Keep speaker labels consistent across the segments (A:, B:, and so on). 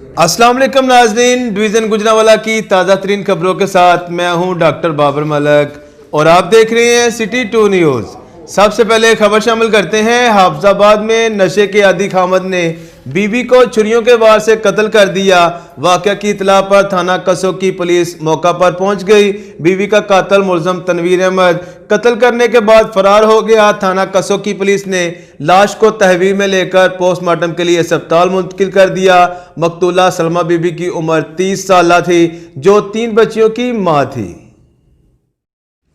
A: अस्सलाम वालेकुम नाज़रीन, डिवीज़न गुजरांवाला की ताज़ा तरीन खबरों के साथ मैं हूं डॉक्टर बाबर मलक और आप देख रहे हैं सिटी 2 न्यूज़। सबसे पहले खबर शामिल करते हैं। हाफिजाबाद में नशे के आदी खामद ने बीवी को छुरियों के वार से कत्ल कर दिया। वाक़या की इतला पर थाना कसो की पुलिस मौका पर पहुंच गई। बीवी का कातिल मुलज़म तनवीर अहमद कत्ल करने के बाद फरार हो गया। थाना कसो की पुलिस ने लाश को तहवील में लेकर पोस्टमार्टम के लिए अस्पताल मुंतकिल कर दिया। मकतूला सलमा बीबी की उम्र 30 साल थी, जो 3 बच्चियों की मां थी।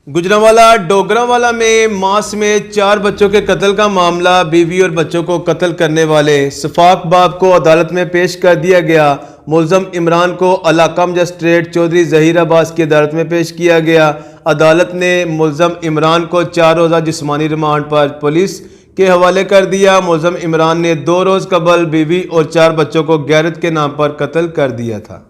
A: गुजरांवाला डोगरांवाला में मां समेत 4 बच्चों के कत्ल का मामला। बीवी और बच्चों को कत्ल करने वाले सफाक बाप को अदालत में पेश कर दिया गया। मुलज़म इमरान को इलाका मजिस्ट्रेट चौधरी ज़हीर अब्बास की अदालत में पेश किया गया। अदालत ने मुलज़म इमरान को 4 रोज़ा जिस्मानी रिमांड पर पुलिस के हवाले कर दिया। मुलज़म इमरान ने 2 रोज़ कबल बीवी और 4 बच्चों को गैरत के नाम पर कत्ल कर दिया था।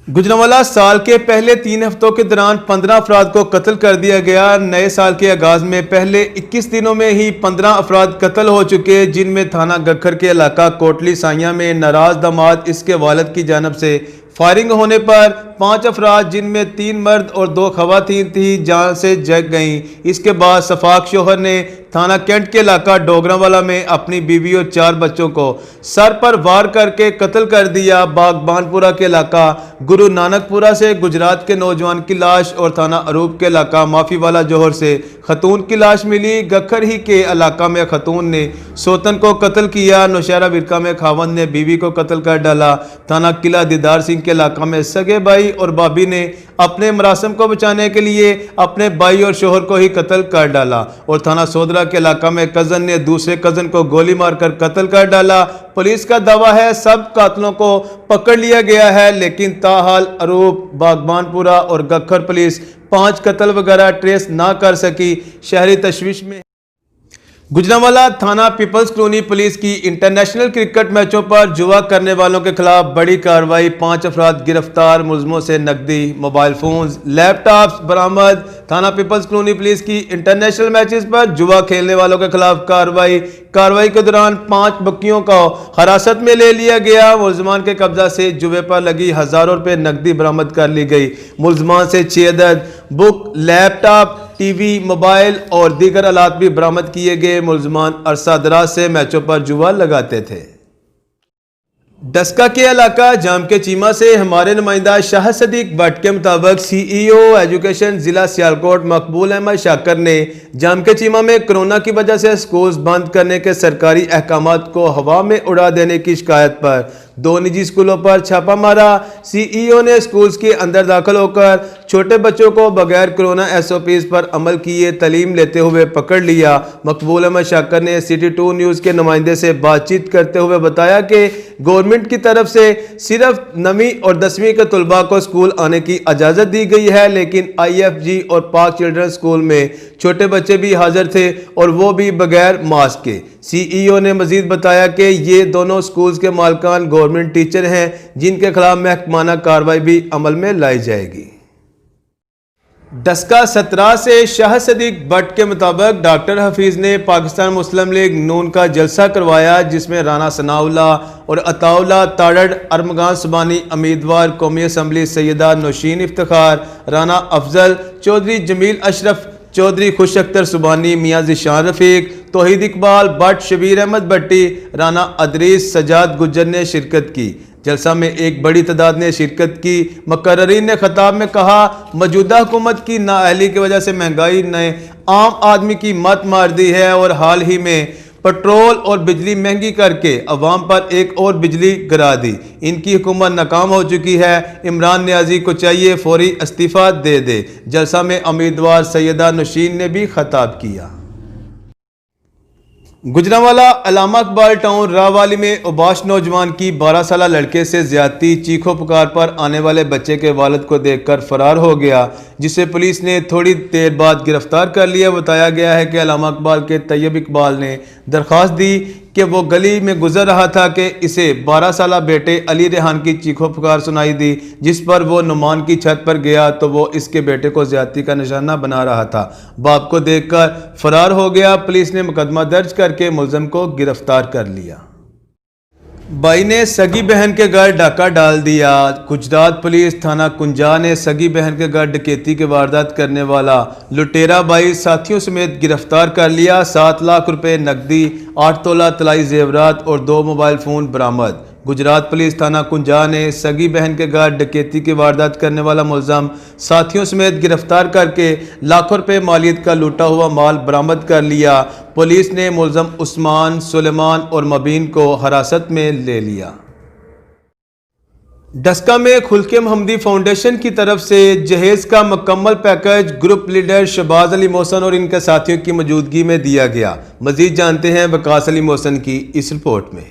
A: गुजरांवाला साल के पहले 3 हफ्तों के दौरान 15 अफराद को कत्ल कर दिया गया। नए साल के आगाज में पहले 21 दिनों में ही 15 अफराद कत्ल हो चुके, जिनमें थाना गखर के इलाका कोटली साइयां में नाराज दामाद इसके वालिद की जानब से फायरिंग होने पर 5 अफराद, जिनमें 3 मर्द और 2 खवातीन थी, जान से जग गईं। इसके बाद सफाक शोहर ने थाना कैंट के इलाका डोगरांवाला में अपनी बीवी और 4 बच्चों को सर पर वार करके कत्ल कर दिया। बागबानपुरा के इलाका गुरु नानकपुरा से गुजरात के नौजवान की लाश और थाना अरूब के इलाका माफीवाला जोहर से खतून की लाश मिली। गखर ही के इलाका में खतून ने सोतन को कत्ल किया। नौशहरा विरका में खावंद ने बीवी को कत्ल कर डाला। थाना किला दीदार सिंह के इलाका में सगे भाई और भाभी ने अपने मरासम को बचाने के लिए अपने भाई और शोहर को ही कत्ल कर डाला। और थाना सोदरा के इलाका में कजन ने दूसरे कजन को गोली मारकर कत्ल कर डाला। पुलिस का दावा है सब कातलों को पकड़ लिया गया है, लेकिन ताहाल अरूब, बागबानपुरा और गखर पुलिस 5 कत्ल वगैरह ट्रेस ना कर सकी। शहरी तशवीश में गुजरांवाला थाना पीपल्स कॉलोनी पुलिस की इंटरनेशनल क्रिकेट मैचों पर जुआ करने वालों के खिलाफ बड़ी कार्रवाई। 5 अफराद गिरफ्तार, मुलजमों से नकदी, मोबाइल फोन्स, लैपटॉप्स बरामद। थाना पीपल्स कॉलोनी पुलिस की इंटरनेशनल मैचेस पर जुआ खेलने वालों के खिलाफ कार्रवाई के दौरान 5 बक्कियों को हिरासत में ले लिया गया। मुलजमान के कब्जा से जुए पर लगी हजारों रुपए नकदी बरामद कर ली गई। मुलजमान से 6 अदद बुक, लैपटॉप, टीवी, मोबाइल और दीगर आलात भी बरामद किए गए। मुलजमान अरसा दराज से मैचों पर जुआ लगाते थे। डस्का के इलाका जाम के चीमा से हमारे नुमाइंदा शाह सदीक भट्ट के मुताबिक CEO एजुकेशन जिला सियालकोट मकबूल अहमद शाकर ने जाम के चीमा में कोरोना की वजह से स्कूल बंद करने के सरकारी अहकामात को हवा में उड़ा देने की शिकायत पर 2 निजी स्कूलों पर छापा मारा। CEO ने स्कूल्स के अंदर दाखिल होकर छोटे बच्चों को बगैर कोरोना SOPs पर अमल किए तालीम लेते हुए पकड़ लिया। मकबूल अहमद शाकर ने सिटी 2 न्यूज़ के नुमाइंदे से बातचीत करते हुए बताया कि गवर्नमेंट की तरफ से सिर्फ 9वीं और 10वीं के तलबा को स्कूल आने की इजाज़त दी गई है, लेकिन IFG और पाक चिल्ड्रन स्कूल में छोटे बच्चे भी हाजिर थे और वो भी बगैर मास्क के। CEO ने मजीद बताया कि ये दोनों स्कूल्स के मालिकान गवर्नमेंट टीचर हैं, जिनके खिलाफ महकमाना कार्रवाई भी अमल में लाई जाएगी। डस्का 17 से शाह सदीक भट्ट के मुताबिक डॉक्टर हफीज ने पाकिस्तान मुस्लिम लीग नून का जलसा करवाया, जिसमें राना सनाउल्लाह और अताउल्लाह ताड़ड़, अरमगान सुबानी उम्मीदवार कौमी असम्बली सैयदा नौशीन इफ्तिखार, राना अफजल चौधरी, जमील अशरफ चौधरी, खुश अख्तर सुबानी, मियाँ ज़िशान रफ़ीक, तौहीद इकबाल भट्ट, शबीर अहमद भट्टी, राना अदरीस, सजाद गुज्जर ने शिरकत की। जलसा में एक बड़ी तादाद ने शिरकत की। मुकर्ररीन ने खिताब में कहा, मौजूदा हुकूमत की नाअहली की वजह से महंगाई ने आम आदमी की मत मार दी है और हाल ही में पेट्रोल और बिजली महंगी करके अवाम पर एक और बिजली गिरा दी। इनकी हुकूमत नाकाम हो चुकी है। इमरान नियाजी को चाहिए फौरी इस्तीफा दे। जलसा में उम्मीदवार सैयदा नौशीन ने भी खिताब किया। गुजरांवाला अलामा इकबाल टाउन राहवाली में उबाश नौजवान की 12 साल लड़के से ज्यादती, चीखों पुकार पर आने वाले बच्चे के वालिद को देखकर फरार हो गया, जिसे पुलिस ने थोड़ी देर बाद गिरफ्तार कर लिया। बताया गया है कि अलामा इकबाल के तैयब इकबाल ने दरख्वास्त दी कि वो गली में गुजर रहा था कि इसे 12 साल बेटे अली रेहान की चीखों पुकार सुनाई दी, जिस पर वो नुमान की छत पर गया तो वो इसके बेटे को ज्यादती का निशाना बना रहा था। बाप को देखकर फरार हो गया। पुलिस ने मुकदमा दर्ज करके मुलजिम को गिरफ्तार कर लिया। भाई ने सगी बहन के घर डाका डाल दिया। गुजरात पुलिस थाना कुंजा ने सगी बहन के घर डकैती की वारदात करने वाला लुटेरा भाई साथियों समेत गिरफ्तार कर लिया। 7 लाख रुपए नकदी, 8 तोला तलाई जेवरात और 2 मोबाइल फ़ोन बरामद। गुजरात पुलिस थाना कुंजा ने सगी बहन के घर डकैती की वारदात करने वाला मुलज़म साथियों समेत गिरफ्तार करके लाखों रुपए मालियत का लूटा हुआ माल बरामद कर लिया। पुलिस ने मुलज़म उस्मान, सुलेमान और मबीन को हिरासत में ले लिया। डस्का में खुल्के मोहम्मदी फाउंडेशन की तरफ से जहेज का मुकम्मल package group leader Shahbaz Ali Mohsin और इनके साथियों की मौजूदगी में दिया गया। मजीद जानते हैं वकास अली मोहसन की इस रिपोर्ट में।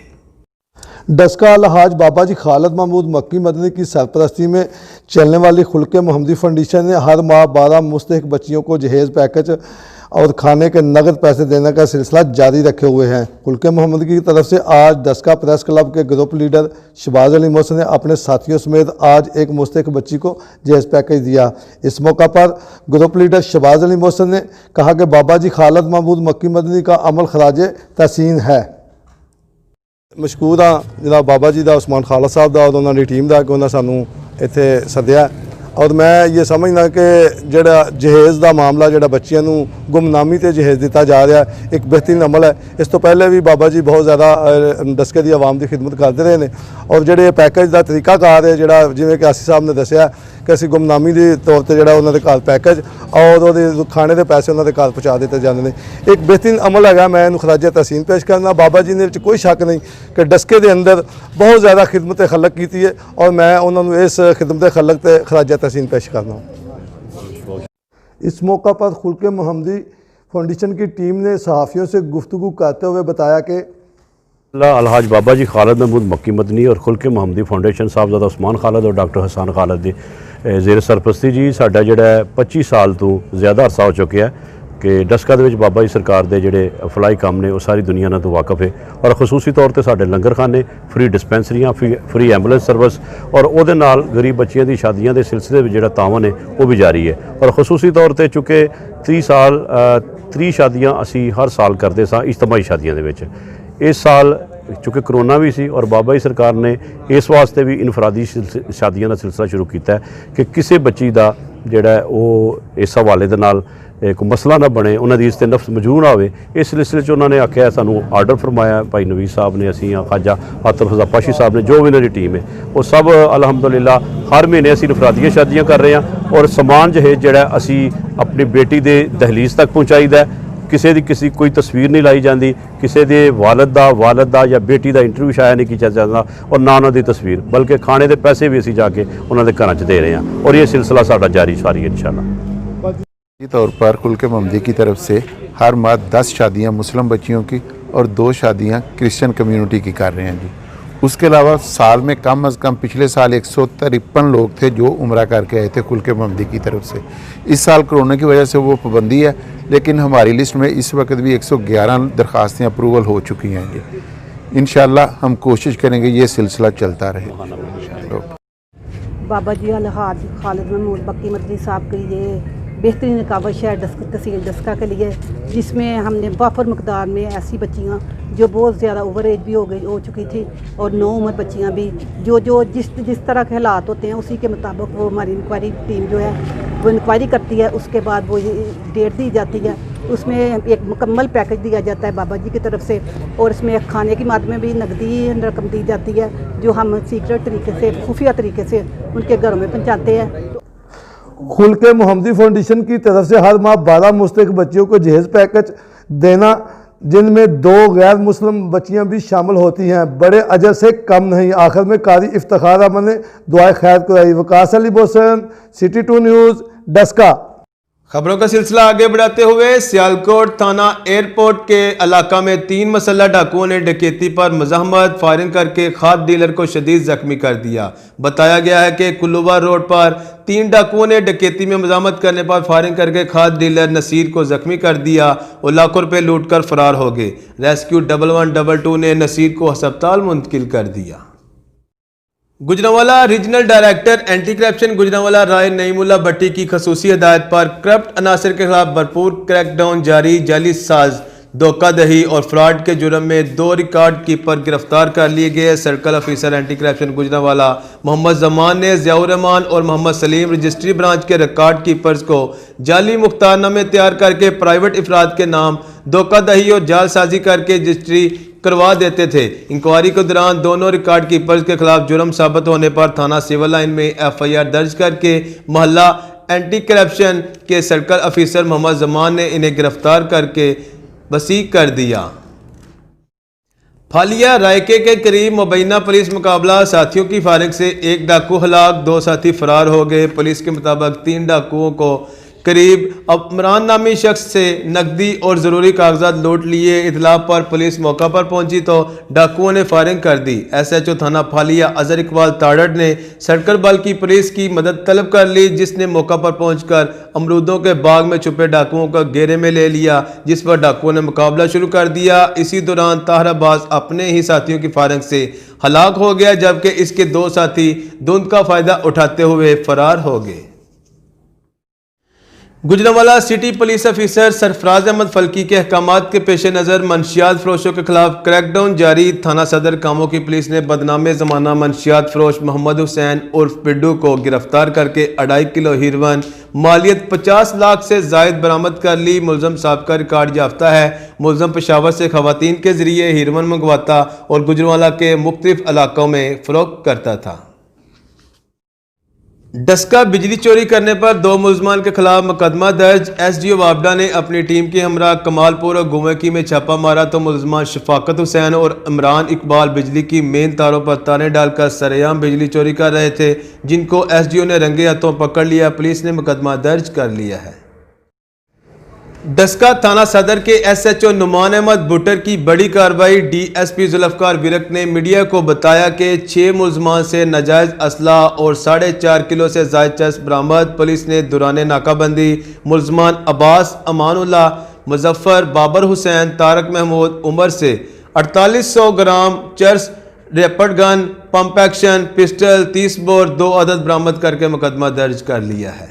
B: डस्का अलहाज बाबा जी खालिद महमूद मक्की मदनी की सरपरस्ती में चलने वाली खुल्के मोहम्मदी फाउंडेशन ने हर माह 12 मुस्तहिक बच्चियों को जहेज पैकेज और खाने के नगद पैसे देने का सिलसिला जारी रखे हुए हैं। खुल्के मोहम्मदी की तरफ से आज डस्का प्रेस क्लब के ग्रुप लीडर शहबाज अली मोहसन ने अपने साथियों समेत आज एक मुस्तहिक बच्ची को जहेज पैकेज दिया। इस मौका पर ग्रुप लीडर शहबाज अली मोहसन ने कहा कि बाबा जी खालिद महमूद मक्की मदनी का अमल खराज तहसीन है। मशकूर हाँ जनाब बाबा जी का, उस्मान खाला साहब का और उन्होंने टीम का कि उन्होंने सानू इत्थे सद्या। और मैं ये समझना कि जिहड़ा जहेज़ का मामला जिहड़ा बच्चियों को गुमनामी ते जहेज़ दिता जा रहा है एक बेहतरीन अमल है। इस तो पहले भी बाबा जी बहुत ज़्यादा डस्के की आवाम की खिदमत करते रहे हैं। और जिहड़े पैकेज का तरीकाकार है जिहड़ा जिवें कि आसी साहब ने दस्सिया कि असीं गुमनामी के तौर पर जिहड़ा उन्होंने घर पैकेज और वो खाने के पैसे उन्होंने घर पहुँचा दिते जाते हैं। एक बेहतरीन अमल है। मैं इन्हूं खराज तहसीन पेश करना। बाबा जी ने कोई शक नहीं कि डस्के के अंदर बहुत ज़्यादा खिदमत खलक की है और मैं उन्होंने इस खिदमत खलक ते खराज तहसीन पेश करना हूँ। इस मौका पर खुल्के मोहम्मदी फाउंडेशन की टीम ने सहाफ़ियों से गुफ्तगू करते हुए बताया कि
C: अलहाज बाबा जी खालिद महमूद मक्की मदनी और खुल्के मोहम्मदी फाउंडेशन साहबजादा उस्मान खालिद और डॉक्टर हसन खालिद की जेर सरपरस्ती जी साडा जिहड़ा 25 साल तो ज़्यादा अरसा हो चुका है कि डस्का दे विच बाबा जी सरकार के जिहड़े फलाई काम ने वो सारी दुनिया नाल तो वाकफ है। और खसूसी तौर पर साडे लंगर खाने, फ्री डिस्पेंसरियाँ, फ्री एंबूलेंस सर्विस और उहदे नाल गरीब बच्चियों की शादियों के सिलसिले में जिहड़ा तावन है वो भी जारी है। और खसूसी तौर पर चूँकि 30 शादियाँ असी हर साल करते सां इज्तमाही शादियों के विच। इस साल चूँकि करोना भी सी और बाबा जी सरकार ने इस वास्ते भी इनफरादी शादियों का सिलसिला शुरू किया कि किसी बच्ची का जिहड़ा वो इस हवाले दे नाल कोई मसला ना बने, उन्होंने इस नफ्स मजबूर ना हो। इस सिलसिले उन्होंने आख्या सानू आर्डर फरमाया भाई नवीद साहब ने, असी ख्वाजा आतिफ रज़ा पाशी साहब ने, जो भी उन्होंने टीम है वो सब अलहमदुलिल्लाह हर महीने असी इनफरादियाँ शादियाँ कर रहे हैं। और समान जहेज जिहड़ा असी अपनी बेटी के दहलीज तक पहुँचाईदा। किसी कोई तस्वीर नहीं लाई जाती, किसी के वालद दा या बेटी का इंटरव्यू शाया नहीं किया जाता और ना उन्होंने तस्वीर, बल्कि खाने के पैसे भी असी जाके उन्होंने घर च दे रहे हैं। और ये सिलसिला साडा जारी सारी इंशाअल्लाह।
D: तौर पर खुल्के मोहम्मदी की तरफ से हर माह 10 शादियाँ मुस्लिम बच्चियों की और 2 शादियाँ क्रिश्चियन कम्युनिटी की कर रहे हैं जी। उसके अलावा साल में कम अज़ कम पिछले साल 153 लोग थे जो उम्रा करके आए थे खुल्के मोहम्मदी की तरफ से। इस साल कोरोना की वजह से वो पाबंदी है, लेकिन हमारी लिस्ट में इस वक्त भी 111 दरख्वास्तें अप्रूवल हो चुकी हैं जी। इंशाअल्लाह हम कोशिश करेंगे ये सिलसिला चलता रहे।
E: बाबा जी अलहाज खालिद महमूद मक्की मदनी साहब की ये बेहतरीन कावश है तहसील डस्का के लिए, जिसमें हमने वाफर मकदार में ऐसी बच्चियाँ जो बहुत ज़्यादा ओवर एज भी हो चुकी थी और नौ उम्र बच्चियाँ भी जो जिस तरह के हालात होते हैं उसी के मुताबिक वो हमारी इंक्वायरी टीम जो है वो इंक्वायरी करती है। उसके बाद वो डेट दी जाती है, उसमें एक मुकम्मल पैकेज दिया जाता है बाबा जी की तरफ से। और इसमें खाने की माद में भी नकदी रकम दी जाती है जो हम सीक्रेट तरीके से, खुफिया तरीके से उनके घरों में पहुँचाते हैं।
B: खुल्के मोहम्मदी फाउंडेशन की तरफ से हर माह 12 मुस्तहिक बच्चियों को जहेज पैकेज देना, जिनमें 2 गैर मुस्लिम बच्चियां भी शामिल होती हैं, बड़े अजर से कम नहीं। आखिर में कारी इफ्तिखार अहमद ने दुआए खैर कराई। Waqas Ali Mohsin, city 2 news, Daska.
A: खबरों का सिलसिला आगे बढ़ाते हुए सियालकोट थाना एयरपोर्ट के इलाका में 3 मसल्ह डाकुओं ने डकैती पर मज़ाहमत फायरिंग करके खाद डीलर को शदीद जख्मी कर दिया। बताया गया है कि कुल्लूवा रोड पर 3 डाकुओं ने डकैती में मज़ाहमत करने पर फायरिंग करके खाद डीलर नसीर को जख्मी कर दिया और लाखों रुपए लूट कर फरार हो गए। रेस्क्यू 1122 ने नसीर को अस्पताल मुंतकिल कर दिया। Gujranwala regional director anti corruption Gujranwala Rai Naimullah Bhatti की खसूसी हिदायत पर करप्ट अनासर के खिलाफ भरपूर क्रैकडाउन जारी। जाली साज धोखा दही और फ्रॉड के जुर्म में 2 रिकॉर्ड कीपर गिरफ्तार कर लिए गए। Circle officer anti corruption Gujranwala Mohammad Zaman ने ज़ियाउर रहमान और मोहम्मद सलीम रजिस्ट्री ब्रांच के रिकॉर्ड कीपर्स को जाली मुख्तारनामे तैयार करके प्राइवेट अफराद के नाम धोखादही और जालसाजी करके रजिस्ट्री करवा देते थे। इंक्वायरी के दौरान दोनों रिकॉर्ड कीपर्स के खिलाफ जुर्म साबित होने पर थाना सिविल लाइन में FIR दर्ज करके मोहल्ला एंटी करप्शन के सर्कल ऑफिसर मोहम्मद जमान ने इन्हें गिरफ्तार करके वसी कर दिया। फालिया रायके के करीब मुबैना पुलिस मुकाबला, साथियों की फायरिंग से 1 डाकू हलाक, 2 साथी फरार हो गए। पुलिस के मुताबिक 3 डाकुओं को करीब इमरान नामी शख्स से नकदी और ज़रूरी कागजात लूट लिए। इतला पर पुलिस मौका पर पहुंची तो डाकुओं ने फायरिंग कर दी। SHO थाना फालिया अजहर इकबाल ताड़ड़ ने सर्कल बल की पुलिस की मदद तलब कर ली, जिसने मौका पर पहुंचकर अमरूदों के बाग में छुपे डाकुओं को घेरे में ले लिया, जिस पर डाकुओं ने मुकाबला शुरू कर दिया। इसी दौरान ताहराबाज अपने ही साथियों की फायरिंग से हलाक हो गया, जबकि इसके 2 साथी धुंध का फायदा उठाते हुए फरार हो गए। Gujranwala city police officer Sarfraz Ahmed Falki के अहकामात के पेश नज़र मंशियात फरोशों के खिलाफ क्रैकडाउन जारी। थाना सदर कामों की पुलिस ने बदनामे ज़माना मंशियात फरोश मोहम्मद हुसैन उर्फ पिड्डू को गिरफ्तार करके 2.5 किलो हीरोइन मालियत 50 लाख से जायद बरामद कर ली। मुलजम साबका रिकॉर्ड याफ्ता है। मुलजम पेशावर से खवातीन के जरिए हीरोइन मंगवाता और गुजरांवाला के मुख्तलिफ इलाकों में फरोख्त करता था। डस्का बिजली चोरी करने पर 2 मुलजमान के खिलाफ मुकदमा दर्ज। SDO वाबडा ने अपनी टीम के हमरा कमालपुर और गुमेकी में छापा मारा तो मुलजमान शफाकत हुसैन और इमरान इकबाल बिजली की मेन तारों पर तारे डालकर सरेआम बिजली चोरी कर रहे थे, जिनको SDO ने रंगे हाथों पकड़ लिया। पुलिस ने मुकदमा दर्ज कर लिया है। डस्का थाना सदर के SHO नुमान अहमद बुटर की बड़ी कार्रवाई। DSP जुल्फकार विरक ने मीडिया को बताया कि 6 मुलजमान से नाजायज़ असला और 4.5 किलो से जायद चर्स बरामद। पुलिस ने दौरान नाकाबंदी मुलजमान अब्बास, अमानुल्लाह, मुजफ्फर, बाबर हुसैन, तारक महमूद उमर से 4800 ग्राम चर्स, rapid gun, pump action, pistol, 30 bore 2 अदद बरामद करके मुकदमा दर्ज कर लिया है।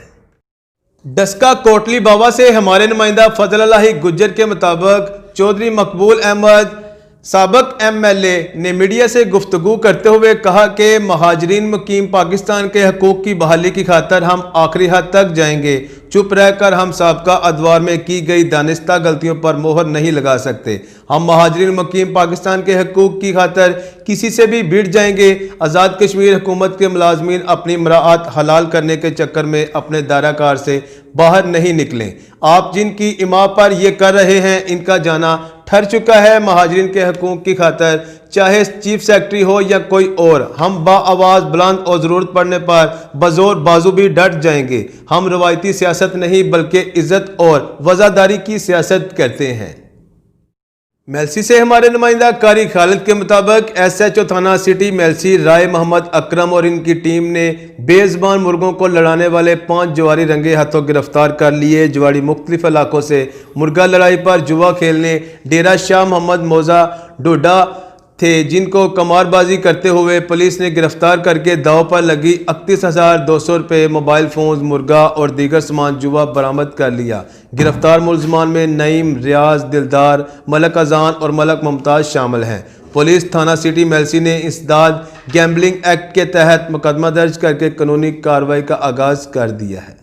A: डस्का कोटली बाबा से हमारे नुमाइंदा फजल अल्लाह गुज्जर के मुताबिक चौधरी मकबूल अहमद साबक MLA ने मीडिया से गुफ्तगू करते हुए कहा कि महाजरीन मुकीम पाकिस्तान के हकूक़ की बहाली की खातर हम आखिरी हद तक जाएंगे। चुप रहकर हम साबका अदवार में की गई दानिस्ता गलतियों पर मोहर नहीं लगा सकते। हम महाजरीन मुकीम पाकिस्तान के हकूक़ की खातर किसी से भी भिड़ जाएंगे। आज़ाद कश्मीर हुकूमत के मुलाजमीन अपनी मराआत हलाल करने के चक्कर में अपने दायरा कार से बाहर नहीं निकलें। आप जिनकी इमा पर ये कर रहे हैं, इनका जाना ठहर चुका है। महाजरीन के हकूक़ की खातर चाहे चीफ सेक्रेटरी हो या कोई और, हम बाआवाज़ बुलंद और ज़रूरत पड़ने पर बज़ोर बाजू भी डट जाएंगे। हम रवायती सियासत नहीं बल्कि इज़्ज़त और वज़ादारी की सियासत करते हैं। मेलसी से हमारे नुमाइंदा कारी खालिद के मुताबिक SHO थाना सिटी मेलसी राय मोहम्मद अकरम और इनकी टीम ने बेज़बान मुर्गों को लड़ाने वाले 5 जवारी रंगे हाथों गिरफ्तार कर लिए। जवारी मुख्तलिफ इलाकों से मुर्गा लड़ाई पर जुआ खेलने डेरा शाह मोहम्मद मौजा डोडा थे, जिनको कमारबाजी करते हुए पुलिस ने गिरफ्तार करके दाव पर लगी 31,200 रुपये, मोबाइल फ़ोन, मुर्गा और दीगर सामान जुआ बरामद कर लिया। गिरफ्तार मुलजमान में नईम, रियाज, दिलदार, मलक अजान और मलक मुमताज़ शामिल हैं। पुलिस थाना सिटी मेलसी ने इंसदाद गैम्बलिंग एक्ट के तहत मुकदमा दर्ज करके कानूनी कार्रवाई का आगाज़ कर दिया है।